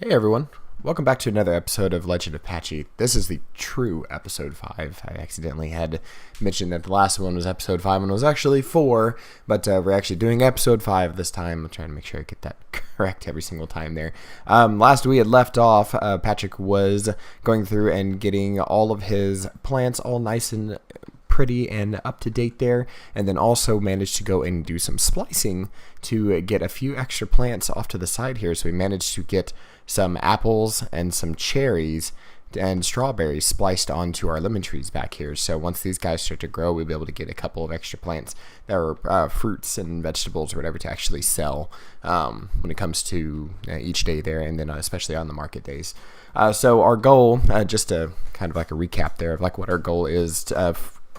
Hey everyone, welcome back to another episode of Legend of Patchy. This is the true episode 5. I accidentally had mentioned that the last one was episode 5 and it was actually 4, but we're actually doing episode 5 this time. I'm trying to make sure I get that correct every single time there. Last we had left off, Patrick was going through and getting all of his plants all nice and pretty and up to date there, and then also managed to go and do some splicing to get a few extra plants off to the side here. So we managed to get some apples and some cherries and strawberries spliced onto our lemon trees back here. So once these guys start to grow, we'll be able to get a couple of extra plants that are fruits and vegetables or whatever to actually sell when it comes to each day there, and then especially on the market days. So our goal, just to kind of like a recap there of like what our goal is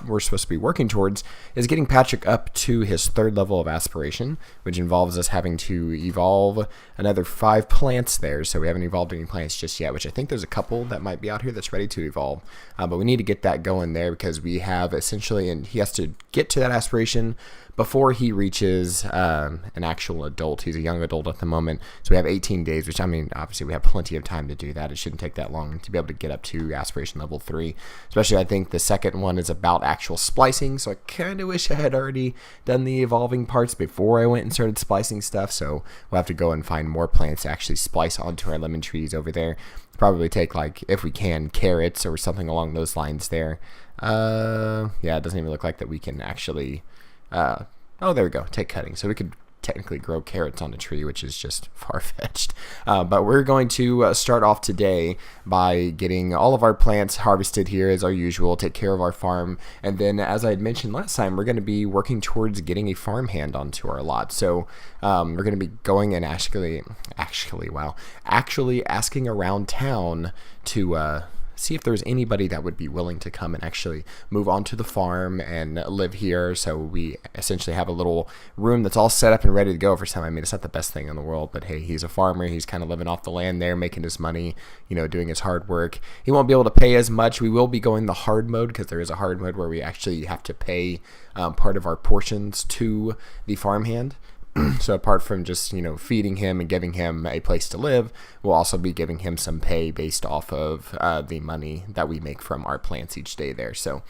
we're supposed to be working towards, is getting Patrick up to his 3rd level of aspiration, which involves us having to evolve another 5 plants there. So we haven't evolved any plants just yet, which I think there's a couple that might be out here that's ready to evolve. But we need to get that going there because we have essentially, and he has to get to that aspiration before he reaches an actual adult. He's a young adult at the moment, so we have 18 days, which, I mean, obviously we have plenty of time to do that. It shouldn't take that long to be able to get up to aspiration level 3, especially I think the second one is about actual splicing, so I kind of wish I had already done the evolving parts before I went and started splicing stuff. So we'll have to go and find more plants to actually splice onto our lemon trees over there. Probably take, like, if we can, carrots or something along those lines there. Yeah, it doesn't even look like that we can actually oh, there we go, take cutting. So we could technically grow carrots on a tree, which is just far-fetched. But we're going to start off today by getting all of our plants harvested here as our usual, take care of our farm, and then, as I had mentioned last time, we're going to be working towards getting a farmhand onto our lot. So we're going to be going and actually asking around town to see if there's anybody that would be willing to come and actually move onto the farm and live here. So we essentially have a little room that's all set up and ready to go for some. I mean, it's not the best thing in the world, but hey, he's a farmer. He's kind of living off the land there, making his money, doing his hard work. He won't be able to pay as much. We will be going the hard mode because there is a hard mode where we actually have to pay part of our portions to the farmhand. So apart from just, feeding him and giving him a place to live, we'll also be giving him some pay based off of the money that we make from our plants each day there. So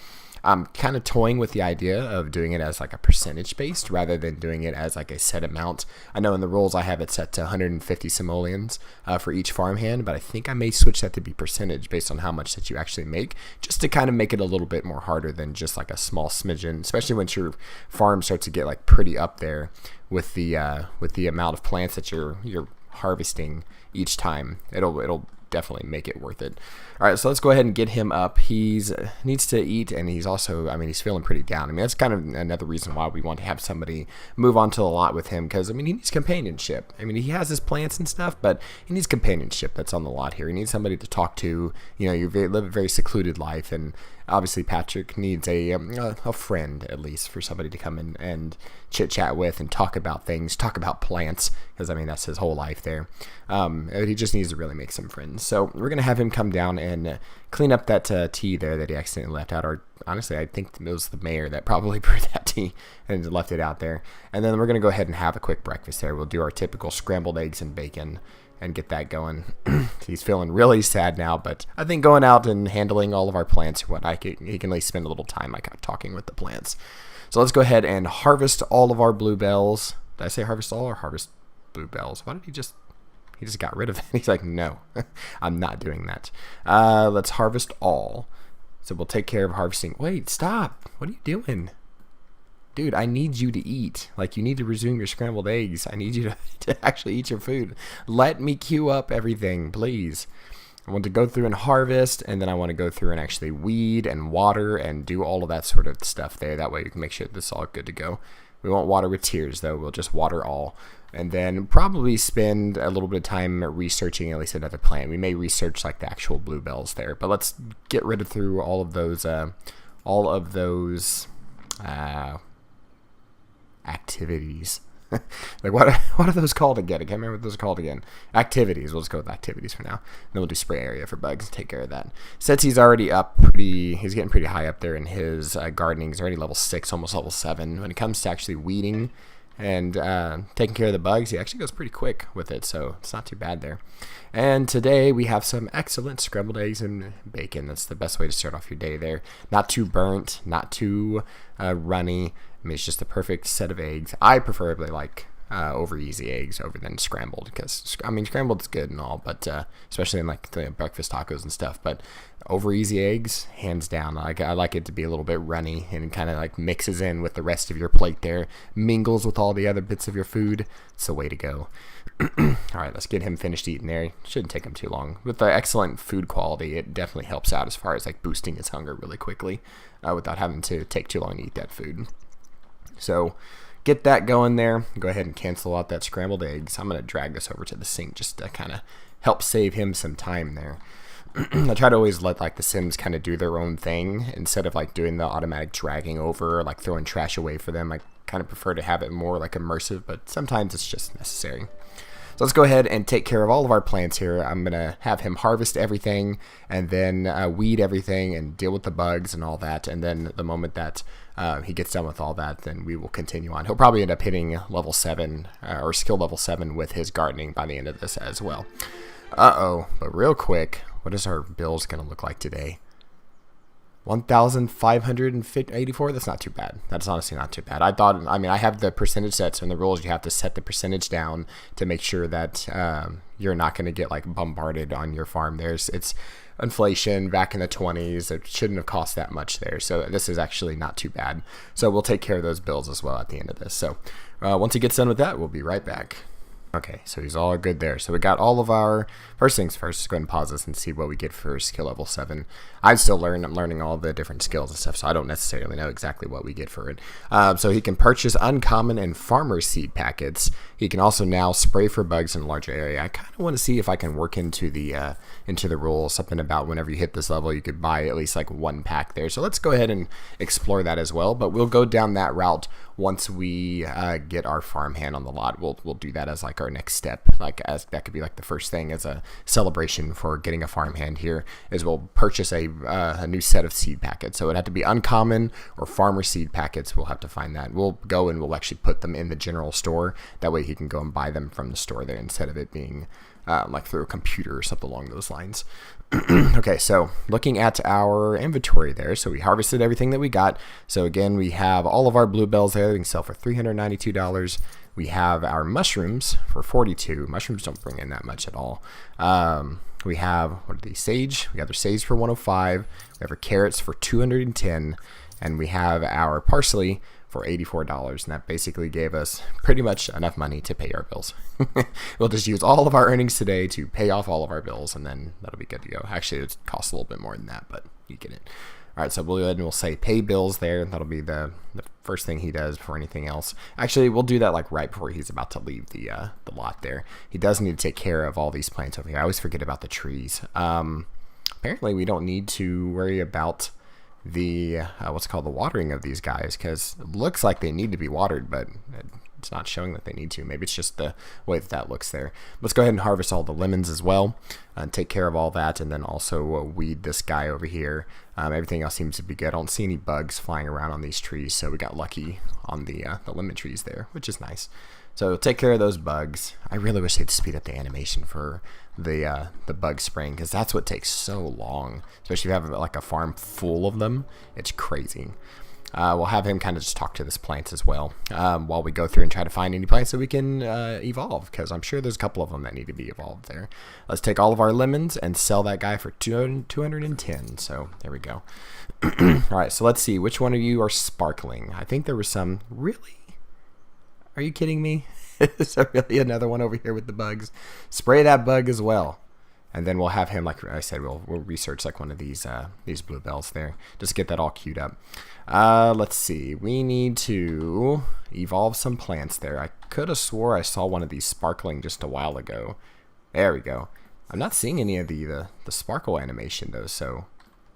I'm kind of toying with the idea of doing it as like a percentage based rather than doing it as like a set amount. I know in the rules I have it set to 150 simoleons for each farmhand, but I think I may switch that to be percentage based on how much that you actually make, just to kind of make it a little bit more harder than just like a small smidgen, especially once your farm starts to get like pretty up there with the amount of plants that you're harvesting each time. It'll definitely make it worth it. All right, so let's go ahead and get him up. He's needs to eat, and he's also, he's feeling pretty down. That's kind of another reason why we want to have somebody move on to the lot with him, because he needs companionship. He has his plants and stuff, but he needs companionship that's on the lot here. He needs somebody to talk to. You live a very secluded life, and obviously Patrick needs a friend, at least, for somebody to come in and chit chat with and talk about things, talk about plants, because that's his whole life there. He just needs to really make some friends. So we're gonna have him come down and clean up that tea there that he accidentally left out. Or honestly, I think it was the mayor that probably brewed that tea and left it out there. And then we're gonna go ahead and have a quick breakfast there. We'll do our typical scrambled eggs and bacon and get that going. He's feeling really sad now, but I think going out and handling all of our plants or what, he can at least spend a little time talking with the plants. So let's go ahead and harvest all of our bluebells. Did I say harvest all or harvest bluebells? Why did he just got rid of it? He's like, no, I'm not doing that. Let's harvest all. So we'll take care of harvesting. Wait, stop. What are you doing? Dude, I need you to eat. You need to resume your scrambled eggs. I need you to actually eat your food. Let me queue up everything, please. I want to go through and harvest, and then I want to go through and actually weed and water and do all of that sort of stuff there. That way you can make sure this is all good to go. We won't water with tears, though. We'll just water all. And then probably spend a little bit of time researching at least another plant. We may research the actual bluebells there. But let's get rid of through all of those activities. What are those called again? I can't remember what those are called again. Activities. We'll just go with activities for now. Then we'll do spray area for bugs. Take care of that. Since he's already he's getting pretty high up there in his gardening. He's already level 6, almost level 7. When it comes to actually weeding, and taking care of the bugs. He actually goes pretty quick with it, so it's not too bad there. And today we have some excellent scrambled eggs and bacon. That's the best way to start off your day there. Not too burnt, not too runny. I mean, it's just the perfect set of eggs. I preferably like over easy eggs over than scrambled, because I mean scrambled is good and all, but especially in like the breakfast tacos and stuff. But over easy eggs, hands down. I like it to be a little bit runny and kind of like mixes in with the rest of your plate there, mingles with all the other bits of your food. It's the way to go. All right, let's get him finished eating there. Shouldn't take him too long. With the excellent food quality, it definitely helps out as far as like boosting his hunger really quickly without having to take too long to eat that food. So get that going there. Go ahead and cancel out that scrambled eggs. I'm going to drag this over to the sink just to kind of help save him some time there. I try to always let like the Sims kind of do their own thing instead of like doing the automatic dragging over or like throwing trash away for them. I kind of prefer to have it more like immersive, but sometimes it's just necessary. So let's go ahead and take care of all of our plants here. I'm going to have him harvest everything and then weed everything and deal with the bugs and all that. And then the moment that he gets done with all that, then we will continue on. He'll probably end up hitting level 7 or skill level 7 with his gardening by the end of this as well. But real quick, what is our bills going to look like today? 1,584. That's not too bad. That's honestly not too bad. I mean, I have the percentage set, so in the rules you have to set the percentage down to make sure that you're not going to get like bombarded on your farm. It's inflation back in the 20s. It shouldn't have cost that much there, so this is actually not too bad. So we'll take care of those bills as well at the end of this. So once he gets done with that, we'll be right back. Okay, so he's all good there. So we got all of our, first things first, let's go ahead and pause this and see what we get for skill level 7. I'm learning all the different skills and stuff, so I don't necessarily know exactly what we get for it. So he can purchase uncommon and farmer seed packets. He can also now spray for bugs in a larger area. I kind of want to see if I can work into the rules, something about whenever you hit this level, you could buy at least like 1 pack there. So let's go ahead and explore that as well, but we'll go down that route once we get our farmhand on the lot. We'll do that as like our next step, like as that could be like the first thing as a celebration for getting a farmhand here, is we'll purchase a new set of seed packets. So it'd have to be uncommon or farmer seed packets. We'll have to find that. We'll go and we'll actually put them in the general store. That way he can go and buy them from the store there instead of it being like through a computer or something along those lines. Okay, so looking at our inventory there, so we harvested everything that we got. So again, we have all of our bluebells there. We can sell for $392. We have our mushrooms for $42. Mushrooms don't bring in that much at all. We have, what are these, sage? We got our sage for $105. We have our carrots for $210. And we have our parsley for $84, and that basically gave us pretty much enough money to pay our bills. We'll just use all of our earnings today to pay off all of our bills, and then that'll be good to go. Actually, it costs a little bit more than that, but you get it. All right, so we'll go ahead and we'll say pay bills there. That'll be the first thing he does before anything else. Actually, we'll do that like right before he's about to leave the lot there. He does need to take care of all these plants over here. I always forget about the trees. Apparently, we don't need to worry about the what's called the watering of these guys, because it looks like they need to be watered, but it's not showing that they need to. Maybe it's just the way that looks there. Let's go ahead and harvest all the lemons as well and take care of all that, and then also weed this guy over here. Everything else seems to be good. I don't see any bugs flying around on these trees, so we got lucky on the lemon trees there, which is nice. So take care of those bugs. I really wish they'd speed up the animation for the bug spraying, because that's what takes so long, especially if you have like a farm full of them. It's crazy. We'll have him kind of just talk to this plants as well while we go through and try to find any plants that we can evolve, because I'm sure there's a couple of them that need to be evolved there. Let's take all of our lemons and sell that guy for 210. So there we go. All right, so let's see which one of you are sparkling. I think there was some. Really? Are you kidding me? Is there really another one over here with the bugs? Spray that bug as well. And then we'll have him, like I said, we'll research like one of these bluebells there, just to get that all queued up. Let's see. We need to evolve some plants there. I could have swore I saw one of these sparkling just a while ago. There we go. I'm not seeing any of the sparkle animation though, so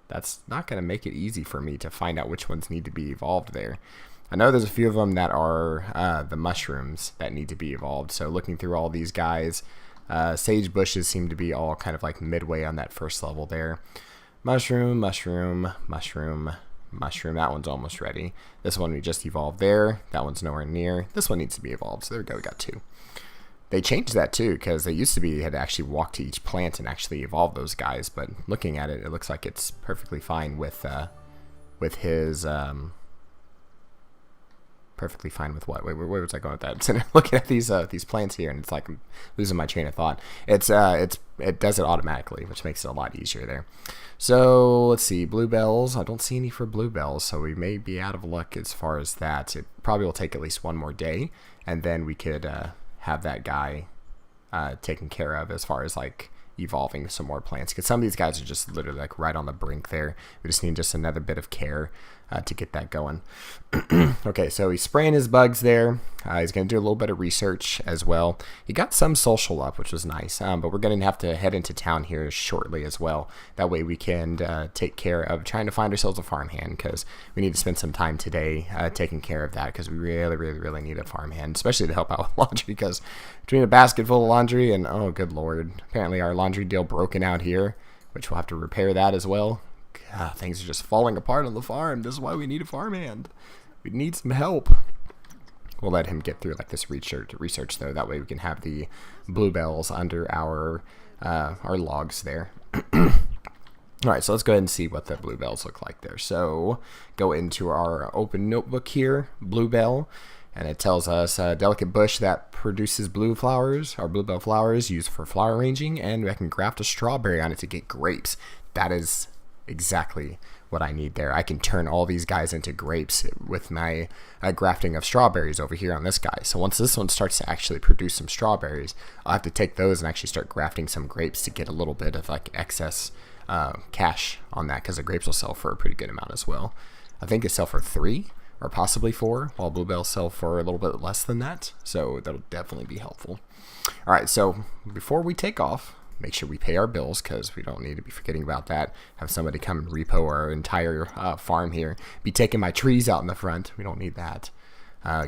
that's not going to make it easy for me to find out which ones need to be evolved there. I know there's a few of them that are the mushrooms that need to be evolved. So looking through all these guys, sage bushes seem to be all kind of like midway on that first level there. Mushroom, mushroom, mushroom, mushroom. That one's almost ready. This one we just evolved there. That one's nowhere near. This one needs to be evolved. So there we go. We got 2. They changed that too, because they used to be you had to actually walk to each plant and actually evolve those guys. But looking at it, it looks like it's perfectly fine with his perfectly fine with what? Wait, where was I going with that? So looking at these plants here, and it's like I'm losing my train of thought. It does it automatically, which makes it a lot easier there. So let's see, bluebells. I don't see any for bluebells, so we may be out of luck as far as that. It probably will take at least one more day, and then we could have that guy taken care of as far as like evolving some more plants, because some of these guys are just literally like right on the brink there. We just need just another bit of care to get that going. Okay, so he's spraying his bugs there. He's going to do a little bit of research as well. He got some social up, which was nice, but we're going to have to head into town here shortly as well. That way we can take care of trying to find ourselves a farmhand, because we need to spend some time today taking care of that, because we really need a farmhand, especially to help out with laundry, because between a basket full of laundry and, oh good lord, apparently our laundry deal broken out here, which we'll have to repair that as well. God, things are just falling apart on the farm. This is why we need a farmhand. We need some help. We'll let him get through like this research though. That way we can have the bluebells under our logs there. All right, so let's go ahead and see what the bluebells look like there. So go into our open notebook here, bluebell, and it tells us a delicate bush that produces blue flowers, or bluebell flowers, used for flower arranging, and I can graft a strawberry on it to get grapes. That is exactly what I need there. I can turn all these guys into grapes with my grafting of strawberries over here on this guy. So once this one starts to actually produce some strawberries, I'll have to take those and actually start grafting some grapes to get a little bit of like excess cash on that, because the grapes will sell for a pretty good amount as well. I think they sell for 3 or possibly 4, while bluebells sell for a little bit less than that. So that'll definitely be helpful. All right, so before we take off, make sure we pay our bills, because we don't need to be forgetting about that. Have somebody come and repo our entire farm here. Be taking my trees out in the front. We don't need that.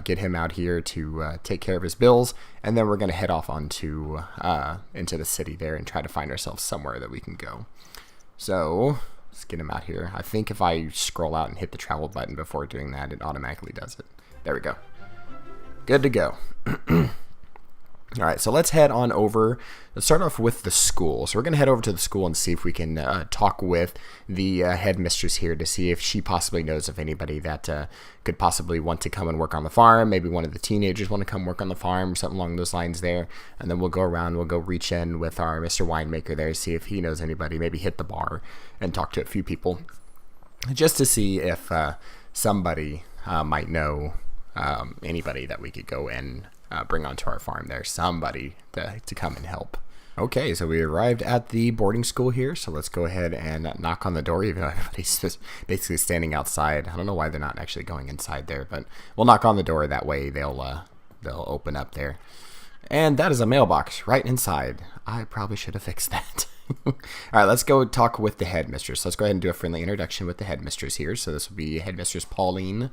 Get him out here to take care of his bills, and then we're going to head off onto into the city there and try to find ourselves somewhere that we can go. So let's get him out here. I think if I scroll out and hit the travel button before doing that, it automatically does it. There we go. Good to go. All right, so let's head on over. Let's start off with the school. So we're going to head over to the school and see if we can talk with the headmistress here to see if she possibly knows of anybody that could possibly want to come and work on the farm. Maybe one of the teenagers want to come work on the farm, something along those lines there. And then we'll go around, we'll go reach in with our Mr. Winemaker there, see if he knows anybody, maybe hit the bar and talk to a few people just to see if somebody might know anybody that we could go and bring onto our farm there, somebody to come and help. Okay, so we arrived at the boarding school here, so let's go ahead and knock on the door, even though everybody's just basically standing outside. I don't know why they're not actually going inside there, but we'll knock on the door. That way they'll open up there. And that is a mailbox right inside. I probably should have fixed that. All right, let's go talk with the headmistress. Let's go ahead and do a friendly introduction with the headmistress here. So this will be Headmistress Pauline.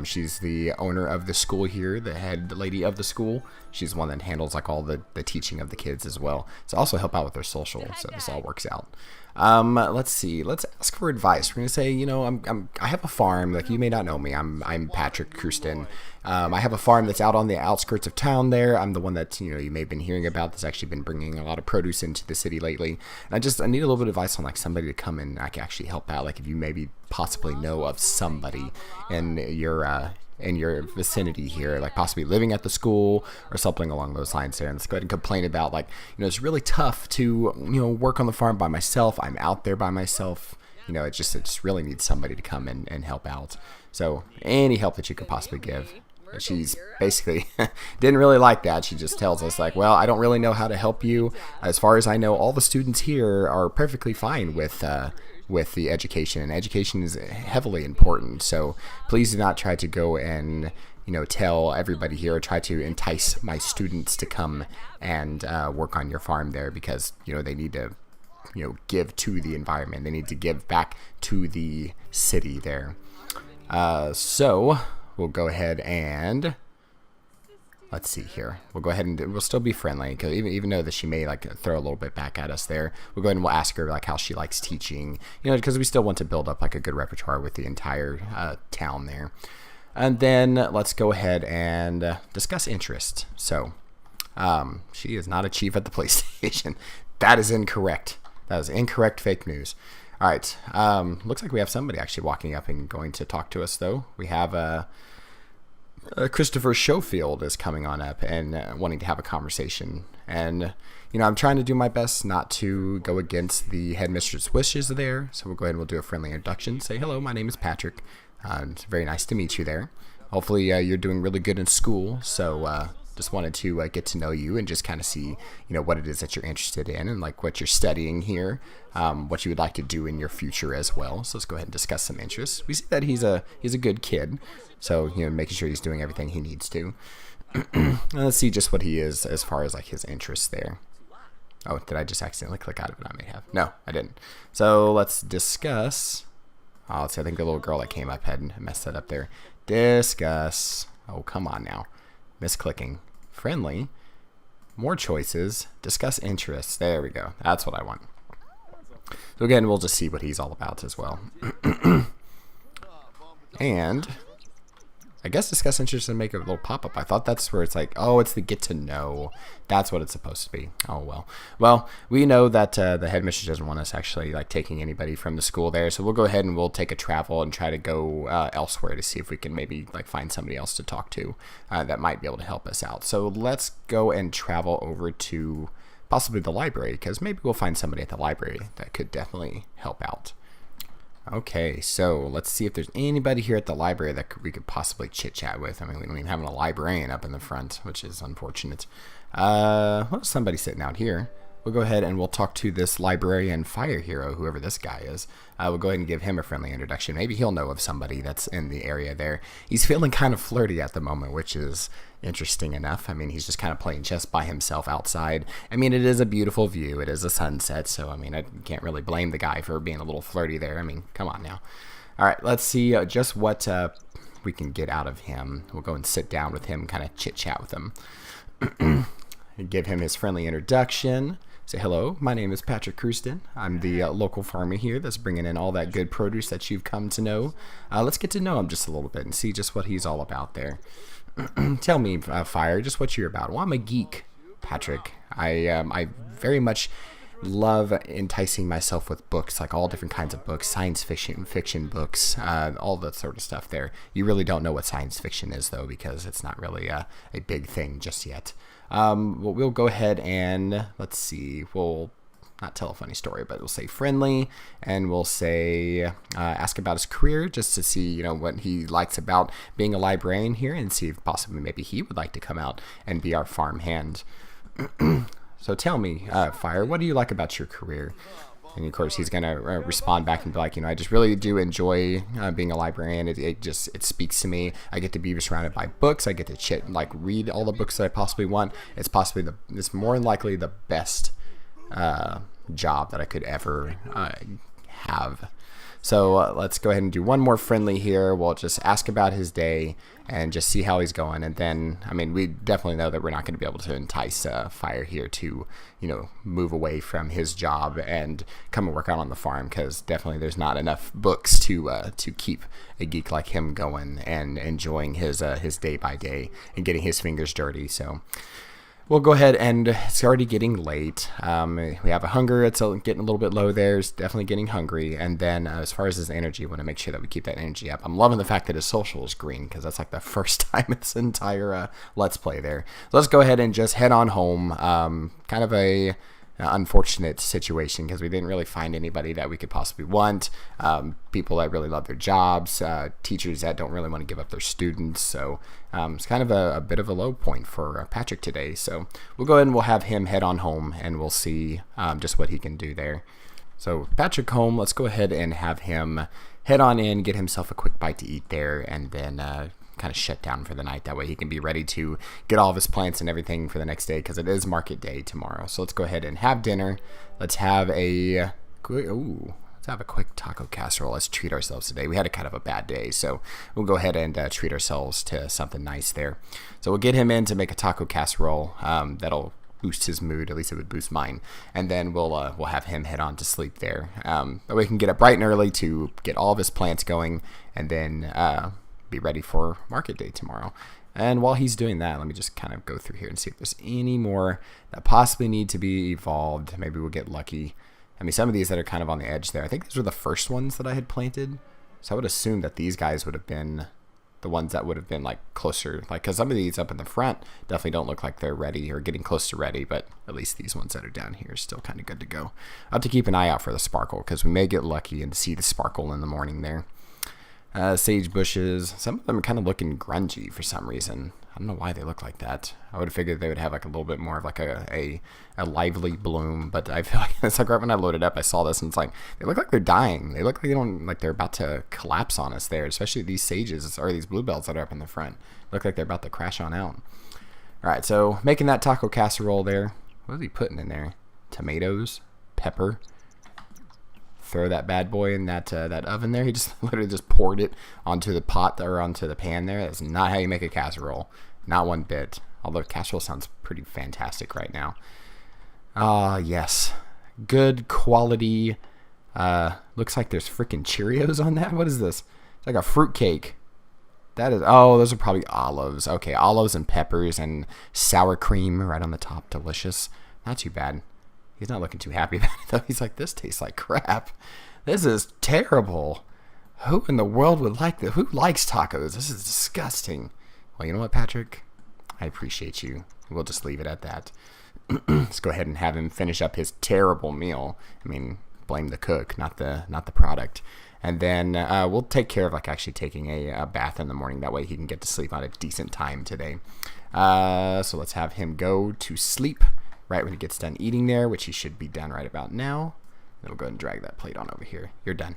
She's the owner of the school here, the head lady of the school. She's the one that handles like all the teaching of the kids as well. So also help out with their social, so this all works out. Let's see. Let's ask for advice. We're gonna say, you know, I have a farm. Like, you may not know me. I'm Patrick Kirsten. I have a farm that's out on the outskirts of town there. I'm the one that, you know, you may have been hearing about that's actually been bringing a lot of produce into the city lately. And I need a little bit of advice on like somebody to come and I can actually help out. Like, if you maybe possibly know of somebody in your vicinity here, like possibly living at the school or something along those lines there. And let's go ahead and complain about, like, you know, it's really tough to, you know, work on the farm by myself. I'm out there by myself. You know, it just really needs somebody to come and help out. So any help that you could possibly give. She's basically didn't really like that. She just tells us like, well, I don't really know how to help you. As far as I know, all the students here are perfectly fine with the education, and education is heavily important. So please do not try to go and, you know, tell everybody here or try to entice my students to come and work on your farm there, because, you know, they need to, you know, give to the environment. They need to give back to the city there. So we'll go ahead and let's see here. We'll go ahead and we'll still be friendly, because even though that she may like throw a little bit back at us there, we'll go ahead and we'll ask her like how she likes teaching, because we still want to build up like a good repertoire with the entire town there. And then let's go ahead and discuss interest. So she is not a chief at the police station. That is incorrect. That is incorrect fake news. All right. Looks like we have somebody actually walking up and going to talk to us, though. We have Christopher Schofield is coming on up and wanting to have a conversation. And, I'm trying to do my best not to go against the headmistress' wishes there. So we'll go ahead and we'll do a friendly introduction. Say, hello, my name is Patrick. It's very nice to meet you there. Hopefully you're doing really good in school. So just wanted to get to know you and just kind of see, what it is that you're interested in and like what you're studying here, what you would like to do in your future as well. So let's go ahead and discuss some interests. We see that he's a good kid. So, making sure he's doing everything he needs to. And let's see just what he is as far as like his interests there. Oh, did I just accidentally click out of it? I may have. No, I didn't. So let's discuss. Oh, let's see. I think the little girl that came up had messed that up there. Discuss. Oh, come on now. Misclicking. Friendly. More choices. Discuss interests. There we go. That's what I want. So again, we'll just see what he's all about as well. And I guess discuss interests and make a little pop-up. I thought that's where it's like, oh, it's the get to know. That's what it's supposed to be. Oh, well. Well, we know that the headmistress doesn't want us actually like taking anybody from the school there. So we'll go ahead and we'll take a travel and try to go elsewhere to see if we can maybe like find somebody else to talk to that might be able to help us out. So let's go and travel over to possibly the library, because maybe we'll find somebody at the library that could definitely help out. Okay, so let's see if there's anybody here at the library that we could possibly chit-chat with. I mean, we don't even have a librarian up in the front, which is unfortunate. Well, somebody sitting out here. We'll go ahead and we'll talk to this librarian fire hero, whoever this guy is. We'll go ahead and give him a friendly introduction. Maybe he'll know of somebody that's in the area there. He's feeling kind of flirty at the moment, which is interesting enough. I mean, he's just kind of playing chess by himself outside. I mean, it is a beautiful view. It is a sunset, so I mean, I can't really blame the guy for being a little flirty there. I mean, come on now. All right, let's see just what we can get out of him. We'll go and sit down with him, kind of chit-chat with him. Give him his friendly introduction. Say, hello, my name is Patrick Kruston. I'm the local farmer here that's bringing in all that good produce that you've come to know. Let's get to know him just a little bit and see just what he's all about there. Tell me, Fire, just what you're about. Well, I'm a geek, Patrick. I very much love enticing myself with books, like all different kinds of books, science fiction books, all that sort of stuff there. You really don't know what science fiction is, though, because it's not really a big thing just yet. We'll go ahead and, let's see, we'll not tell a funny story, but we'll say friendly, and we'll say ask about his career, just to see, what he likes about being a librarian here, and see if possibly maybe he would like to come out and be our farm hand. So tell me, Fire, what do you like about your career? And of course, he's going to respond back and be like, I just really do enjoy being a librarian. It speaks to me. I get to be surrounded by books. I get to read all the books that I possibly want. It's more than likely the best job that I could ever have. So let's go ahead and do one more friendly here. We'll just ask about his day and just see how he's going. And then, I mean, we definitely know that we're not going to be able to entice Fire here to, move away from his job and come and work out on the farm, because definitely there's not enough books to keep a geek like him going and enjoying his day by day and getting his fingers dirty. So we'll go ahead, and it's already getting late. We have a hunger. It's getting a little bit low there. It's definitely getting hungry. And then as far as his energy, we want to make sure that we keep that energy up. I'm loving the fact that his social is green, because that's like the first time in this entire Let's Play there. So let's go ahead and just head on home. Kind of a unfortunate situation, because we didn't really find anybody that we could possibly want. People that really love their jobs, teachers that don't really want to give up their students. So it's kind of a bit of a low point for Patrick today. So we'll go ahead and we'll have him head on home, and we'll see just what he can do there. So Patrick home, let's go ahead and have him head on in, get himself a quick bite to eat there, and then kind of shut down for the night. That way he can be ready to get all of his plants and everything for the next day, because it is market day tomorrow. So let's go ahead and have dinner. Let's have let's Let's have a quick taco casserole. Let's treat ourselves today. We had a kind of a bad day, so we'll go ahead and treat ourselves to something nice there. So we'll get him in to make a taco casserole. That'll boost his mood. At least it would boost mine. And then we'll have him head on to sleep there. That way we can get up bright and early to get all of his plants going, and then be ready for market day tomorrow. And while he's doing that, let me just kind of go through here and see if there's any more that possibly need to be evolved. Maybe we'll get lucky. I mean, some of these that are kind of on the edge there, I think these were the first ones that I had planted. So I would assume that these guys would have been the ones that would have been like closer, like, because some of these up in the front definitely don't look like they're ready or getting close to ready, but at least these ones that are down here are still kind of good to go. I'll have to keep an eye out for the sparkle, because we may get lucky and see the sparkle in the morning there. Sage bushes, some of them are kind of looking grungy for some reason. I don't know why they look like that. I would have figured they would have like a little bit more of like a lively bloom, but I feel like it's like right when I loaded up, I saw this and it's like they look like they're dying. They look like they don't, like they're about to collapse on us there, especially these sages or these bluebells that are up in the front. Look like they're about to crash on out. All right, so making that taco casserole there. What is he putting in there? Tomatoes, pepper. Throw that bad boy in that oven there. He just literally just poured it onto the pot or onto the pan there. That's not how you make a casserole. Not one bit. Although casserole sounds pretty fantastic right now. Yes. Good quality. Looks like there's freaking Cheerios on that. What is this? It's like a fruit cake. That is, oh, those are probably olives. Okay, olives and peppers and sour cream right on the top. Delicious. Not too bad. He's not looking too happy about it, though. He's like, this tastes like crap. This is terrible. Who in the world would like this? Who likes tacos? This is disgusting. Well, you know what, Patrick? I appreciate you. We'll just leave it at that. Let's go ahead and have him finish up his terrible meal. I mean, blame the cook, not the product. And then we'll take care of like actually taking a bath in the morning. That way he can get to sleep on a decent time today. So let's have him go to sleep right when he gets done eating there, which he should be done right about now. Then we'll go ahead and drag that plate on over here. You're done.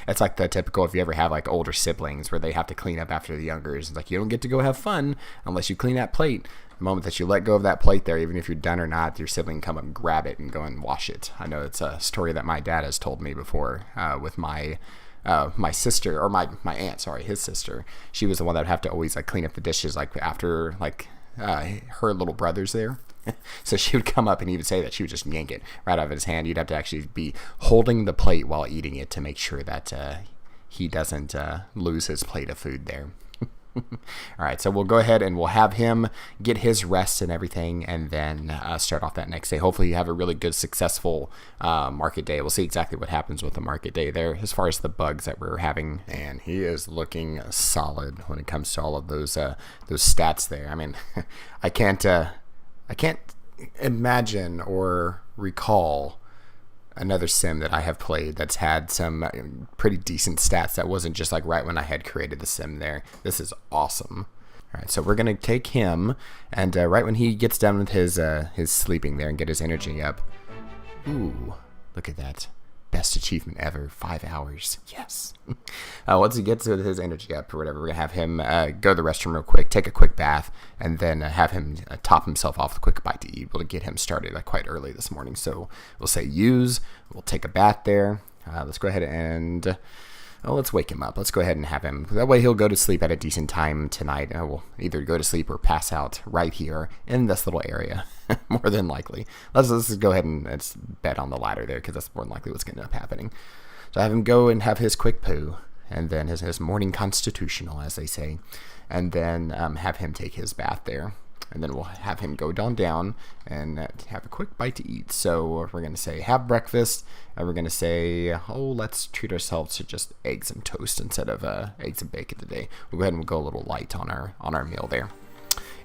It's like the typical, if you ever have like older siblings where they have to clean up after the youngers. It's like you don't get to go have fun unless you clean that plate. The moment that you let go of that plate there, even if you're done or not, your sibling can come up and grab it and go and wash it. I know it's a story that my dad has told me before with my sister, or my aunt, sorry, his sister. She was the one that would have to always like clean up the dishes like after like her little brothers there. So she would come up and he would say that she would just yank it right out of his hand. You'd have to actually be holding the plate while eating it to make sure that he doesn't lose his plate of food there. All right, so we'll go ahead and we'll have him get his rest and everything, and then start off that next day. Hopefully you have a really good, successful market day. We'll see exactly what happens with the market day there as far as the bugs that we're having. And he is looking solid when it comes to all of those stats there. I mean, I can't imagine or recall another sim that I have played that's had some pretty decent stats that wasn't just like right when I had created the sim there. This is awesome. All right, so we're going to take him, and right when he gets done with his sleeping there and get his energy up. Ooh, look at that. Best achievement ever, 5 hours. Yes. Once he gets his energy up or whatever, we're going to have him go to the restroom real quick, take a quick bath, and then have him top himself off with a quick bite to eat. We'll get him started quite early this morning. So we'll say use, we'll take a bath there. Let's go ahead and... let's wake him up. Let's go ahead and have him. That way he'll go to sleep at a decent time tonight. We'll either go to sleep or pass out right here in this little area, more than likely. Let's just go ahead and let's bet on the ladder there, because that's more than likely what's going to end up happening. So have him go and have his quick poo, and then his morning constitutional, as they say, and then have him take his bath there. And then we'll have him go down and have a quick bite to eat. So we're going to say have breakfast, and we're going to say, let's treat ourselves to just eggs and toast instead of eggs and bacon today. We'll go ahead and we'll go a little light on our meal there.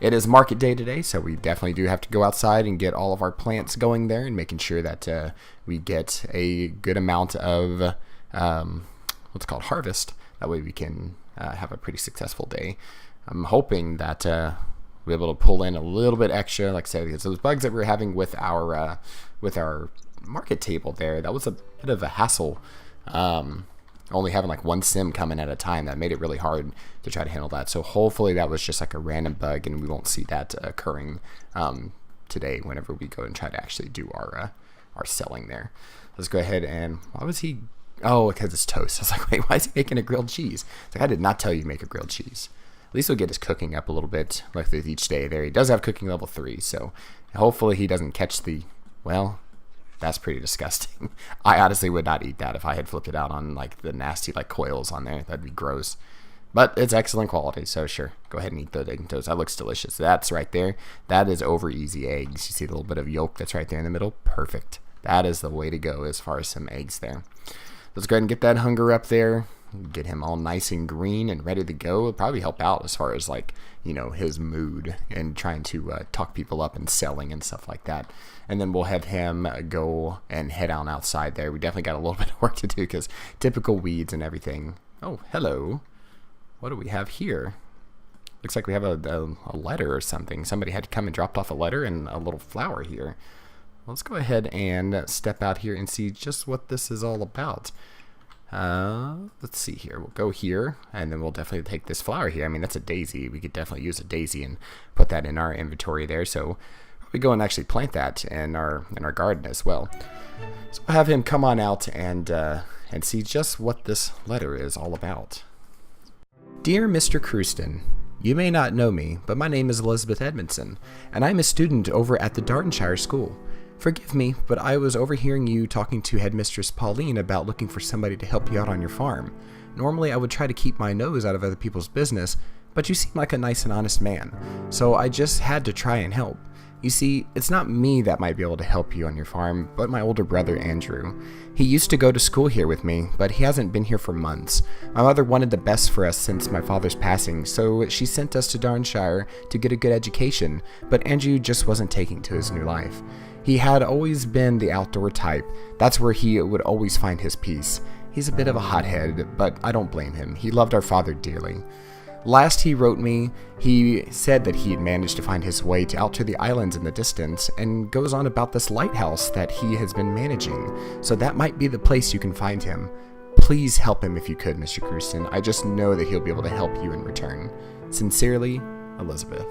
It is market day today, so we definitely do have to go outside and get all of our plants going there and making sure that we get a good amount of what's called harvest. That way we can have a pretty successful day. I'm hoping that be able to pull in a little bit extra, like I said, because those bugs that we were having with our market table there, that was a bit of a hassle. Only having like one sim coming at a time, that made it really hard to try to handle that. So hopefully that was just like a random bug, and we won't see that occurring today whenever we go and try to actually do our selling there. Let's go ahead and why was he Oh, because it's toast. I was like, wait, why is he making a grilled cheese? It's like, I did not tell you to make a grilled cheese. At least he'll get his cooking up a little bit, like with each day there. He does have cooking level 3, so hopefully he doesn't catch the, well, that's pretty disgusting. I honestly would not eat that if I had flipped it out on like the nasty like coils on there. That'd be gross. But it's excellent quality, so sure. Go ahead and eat the egg and toast. That looks delicious. That's right there. That is over easy eggs. You see the little bit of yolk that's right there in the middle? Perfect. That is the way to go as far as some eggs there. Let's go ahead and get that hunger up there. Get him all nice and green and ready to go. It'll probably help out as far as like, you know, his mood and trying to talk people up and selling and stuff like that. And then we'll have him go and head on outside there. We definitely got a little bit of work to do because typical weeds and everything. Oh, hello. What do we have here? Looks like we have a letter or something. Somebody had come and dropped off a letter and a little flower here. Let's go ahead and step out here and see just what this is all about. Let's see here. We'll go here, and then we'll definitely take this flower here. I mean, that's a daisy. We could definitely use a daisy and put that in our inventory there. So we go and actually plant that in our garden as well. So we'll have him come on out and see just what this letter is all about. Dear Mr. Crewston, you may not know me, but my name is Elizabeth Edmondson, and I'm a student over at the Dartonshire School. Forgive me, but I was overhearing you talking to Headmistress Pauline about looking for somebody to help you out on your farm. Normally I would try to keep my nose out of other people's business, but you seem like a nice and honest man, so I just had to try and help. You see, it's not me that might be able to help you on your farm, but my older brother Andrew. He used to go to school here with me, but he hasn't been here for months. My mother wanted the best for us since my father's passing, so she sent us to Dartonshire to get a good education, but Andrew just wasn't taking to his new life. He had always been the outdoor type. That's where he would always find his peace. He's a bit of a hothead, but I don't blame him. He loved our father dearly. Last he wrote me, he said that he had managed to find his way out to the islands in the distance and goes on about this lighthouse that he has been managing, so that might be the place you can find him. Please help him if you could, Mr. Crewston. I just know that he'll be able to help you in return. Sincerely, Elizabeth.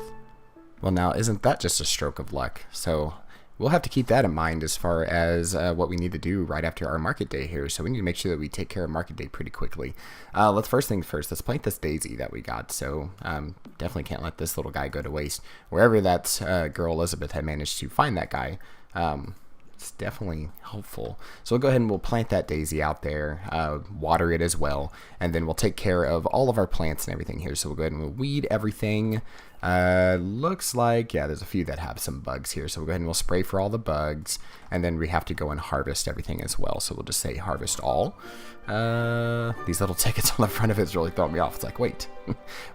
Well, now, isn't that just a stroke of luck? So we'll have to keep that in mind as far as what we need to do right after our market day here. So we need to make sure that we take care of market day pretty quickly. First things first, let's plant this daisy that we got. So definitely can't let this little guy go to waste. Wherever that girl Elizabeth had managed to find that guy, it's definitely helpful. So we'll go ahead and we'll plant that daisy out there, water it as well, and then we'll take care of all of our plants and everything here. So we'll go ahead and we'll weed everything. Looks like, yeah, there's a few that have some bugs here. So we'll go ahead and we'll spray for all the bugs, and then we have to go and harvest everything as well. So we'll just say harvest all. These little tickets on the front of it's really throwing me off. It's like, wait,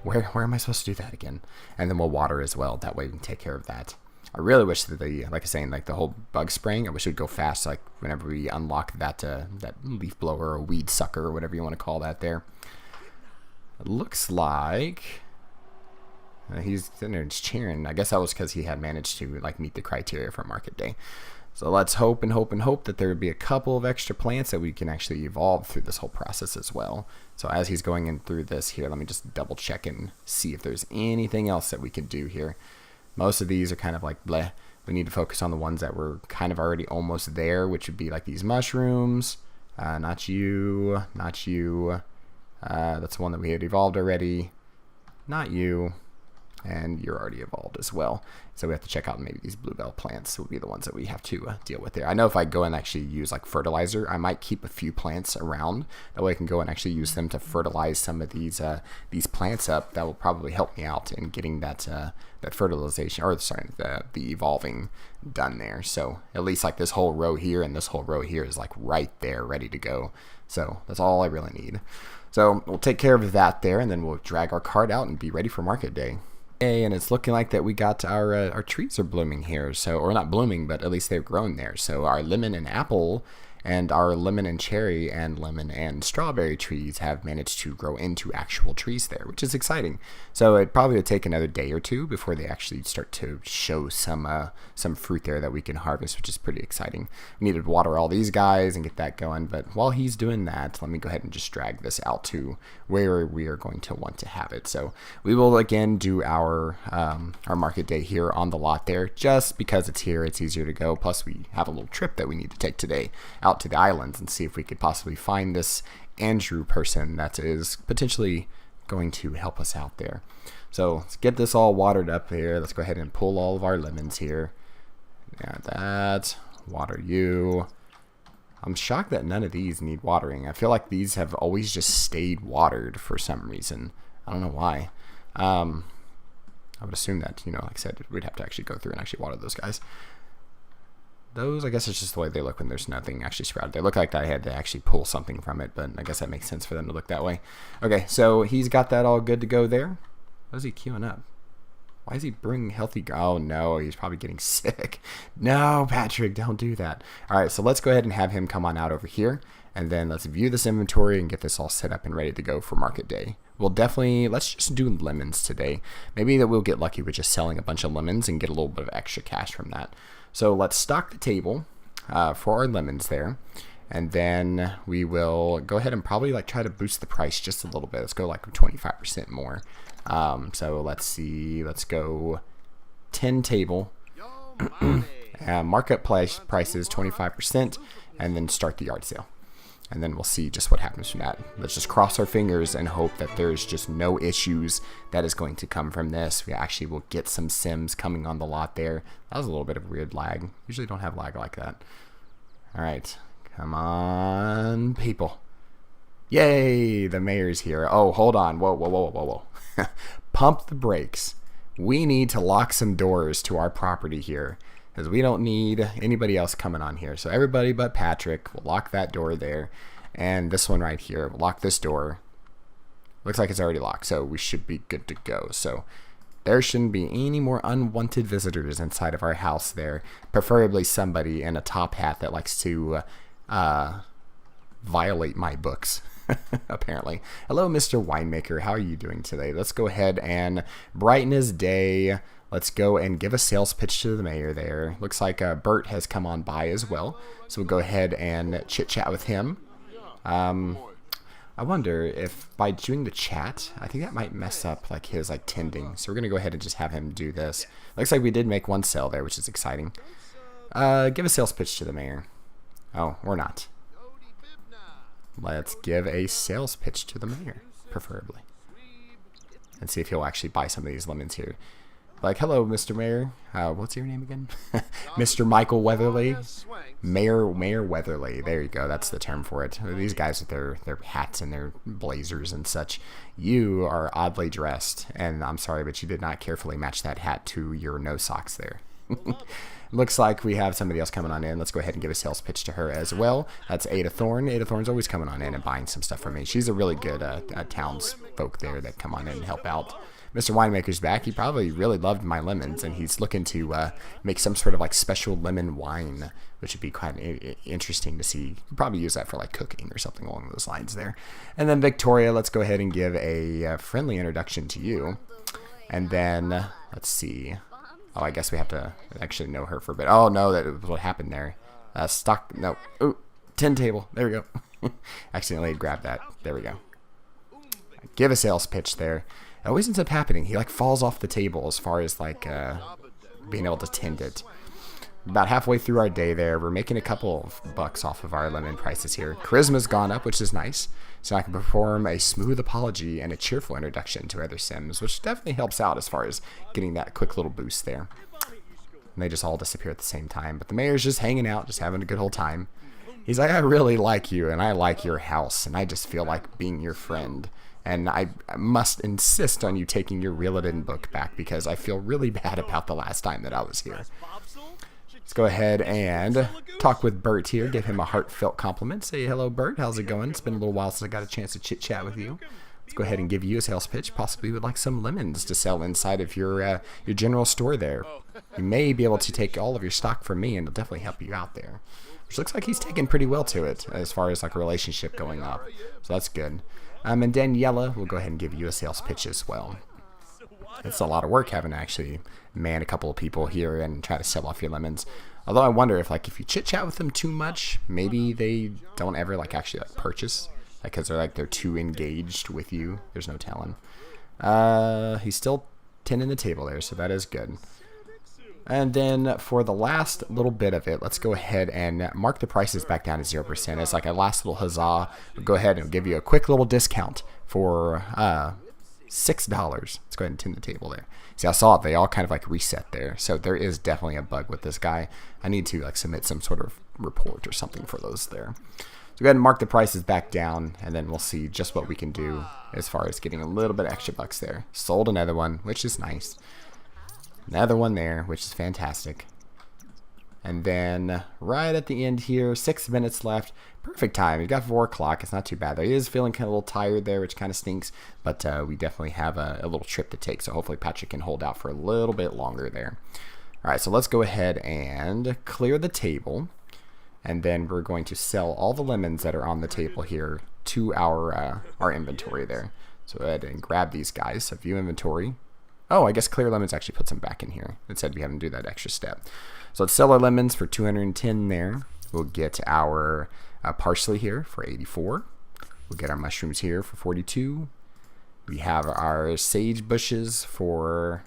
where am I supposed to do that again? And then we'll water as well. That way we can take care of that. I really wish that like I was saying, like the whole bug spraying, I wish it would go fast. Like whenever we unlock that leaf blower or weed sucker or whatever you want to call that there. It looks like he's sitting there just cheering. I guess that was because he had managed to like meet the criteria for market day. So let's hope and hope and hope that there would be a couple of extra plants that we can actually evolve through this whole process as well. So as he's going in through this here, let me just double check and see if there's anything else that we could do here. Most of these are kind of like bleh. We need to focus on the ones that were kind of already almost there, which would be like these mushrooms. Not you, not you. That's one that we had evolved already. Not you. And you're already evolved as well. So we have to check out maybe these bluebell plants will be the ones that we have to deal with there. I know if I go and actually use like fertilizer, I might keep a few plants around. That way I can go and actually use them to fertilize some of these plants up. That will probably help me out in getting that fertilization, or sorry, the evolving done there. So at least like this whole row here and this whole row here is like right there, ready to go. So that's all I really need. So we'll take care of that there, and then we'll drag our cart out and be ready for market day. And it's looking like that we got our trees are blooming here, so, or not blooming, but at least they've grown there. So our lemon and apple and our lemon and cherry and lemon and strawberry trees have managed to grow into actual trees there, which is exciting. So it probably would take another day or two before they actually start to show some fruit there that we can harvest, which is pretty exciting. We need to water all these guys and get that going, but while he's doing that, let me go ahead and just drag this out to where we are going to want to have it. So we will again do our market day here on the lot there, just because it's here, it's easier to go. Plus we have a little trip that we need to take today out out to the islands and see if we could possibly find this Andrew person that is potentially going to help us out there. So let's get this all watered up here. Let's go ahead and pull all of our lemons here. Yeah, that. Water you. I'm shocked that none of these need watering. I feel like these have always just stayed watered for some reason. I don't know why. I would assume that, like I said, we'd have to actually go through and actually water those guys. Those, I guess it's just the way they look when there's nothing actually sprouted. They look like I had to actually pull something from it, but I guess that makes sense for them to look that way. Okay, so he's got that all good to go there. What is he queuing up? Why is he bringing healthy? Oh no, he's probably getting sick. No, Patrick, don't do that. All right, so let's go ahead and have him come on out over here, and then let's view this inventory and get this all set up and ready to go for market day. Let's just do lemons today. Maybe that we'll get lucky with just selling a bunch of lemons and get a little bit of extra cash from that. So let's stock the table for our lemons there. And then we will go ahead and probably try to boost the price just a little bit. Let's go 25% more. So let's see. Let's go 10 table. Markup prices 25%, and then start the yard sale. And then we'll see just what happens from that. Let's just cross our fingers and hope that there's just no issues that is going to come from this. We actually will get some sims coming on the lot there. That was a little bit of weird lag. Usually don't have lag like that. All right. Come on, people. Yay, the mayor's here. Oh, hold on. Whoa. Pump the brakes. We need to lock some doors to our property here, because we don't need anybody else coming on here. So everybody but Patrick will lock that door there. And this one right here, we'll lock this door. Looks like it's already locked, so we should be good to go. So there shouldn't be any more unwanted visitors inside of our house there. Preferably somebody in a top hat that likes to violate my books. Apparently. Hello, Mr. Winemaker. How are you doing today? Let's go ahead and brighten his day. Let's go and give a sales pitch to the mayor there. Looks like Bert has come on by as well. So we'll go ahead and chit-chat with him. I wonder if by doing the chat, I think that might mess up his tending. So we're going to go ahead and just have him do this. Looks like we did make one sale there, which is exciting. Give a sales pitch to the mayor. Oh, or not. Let's give a sales pitch to the mayor, preferably. And see if he'll actually buy some of these lemons here. Hello, Mr. Mayor. What's your name again? Mr. Michael Weatherly. Mayor Weatherly. There you go. That's the term for it. These guys with their hats and their blazers and such. You are oddly dressed, and I'm sorry, but you did not carefully match that hat to your no socks there. Looks like we have somebody else coming on in. Let's go ahead and give a sales pitch to her as well. That's Ada Thorne. Ada Thorne's always coming on in and buying some stuff from me. She's a really good townsfolk there that come on in and help out. Mr. Winemaker's back. He probably really loved my lemons, and he's looking to make some sort of special lemon wine, which would be quite interesting to see. Could probably use that for cooking or something along those lines there. And then Victoria, let's go ahead and give a friendly introduction to you. And then, let's see. Oh, I guess we have to actually know her for a bit. Oh, no, that was what happened there. No. Ooh, 10 table. There we go. Accidentally grabbed that. There we go. Give a sales pitch there. It always ends up happening. He falls off the table as far as being able to tend it. About halfway through our day there, we're making a couple of bucks off of our lemon prices here. Charisma's gone up, which is nice. So I can perform a smooth apology and a cheerful introduction to other Sims, which definitely helps out as far as getting that quick little boost there. And they just all disappear at the same time. But the mayor's just hanging out, just having a good old time. He's like, I really like you, and I like your house, and I just feel like being your friend. And I must insist on you taking your Reel-It-In book back, because I feel really bad about the last time that I was here. Let's go ahead and talk with Bert here. Give him a heartfelt compliment. Say, hello, Bert. How's it going? It's been a little while since I got a chance to chit-chat with you. Let's go ahead and give you a sales pitch. Possibly would like some lemons to sell inside of your general store there. You may be able to take all of your stock from me, and it'll definitely help you out there. Which looks like he's taken pretty well to it as far as a relationship going up. So that's good. And Daniela, we'll go ahead and give you a sales pitch as well. It's a lot of work having to actually man a couple of people here and try to sell off your lemons. Although I wonder if if you chit chat with them too much, maybe they don't ever actually purchase, because they're too engaged with you. There's no telling. He's still tending the table there, so that is good. And then for the last little bit of it, let's go ahead and mark the prices back down to 0%. It's like a last little huzzah. We'll go ahead and give you a quick little discount for $6. Let's go ahead and tint the table there. See, I saw it. They all kind of like reset there. So there is definitely a bug with this guy. I need to like submit some sort of report or something for those there. So go ahead and mark the prices back down, and then we'll see just what we can do as far as getting a little bit extra bucks there. Sold another one, which is nice. Another one there, which is fantastic. And then right at the end here, 6 minutes left. Perfect time. We've got 4 o'clock. It's not too bad. He is feeling kind of a little tired there, which kind of stinks. But we definitely have a little trip to take. So hopefully Patrick can hold out for a little bit longer there. All right, so let's go ahead and clear the table. And then we're going to sell all the lemons that are on the table here to our inventory there. So go ahead and grab these guys. So view inventory. Oh, I guess clear lemons actually puts them back in here. It said we haven't do that extra step. So let's sell our lemons for 210 there. We'll get our parsley here for 84. We'll get our mushrooms here for 42. We have our sage bushes for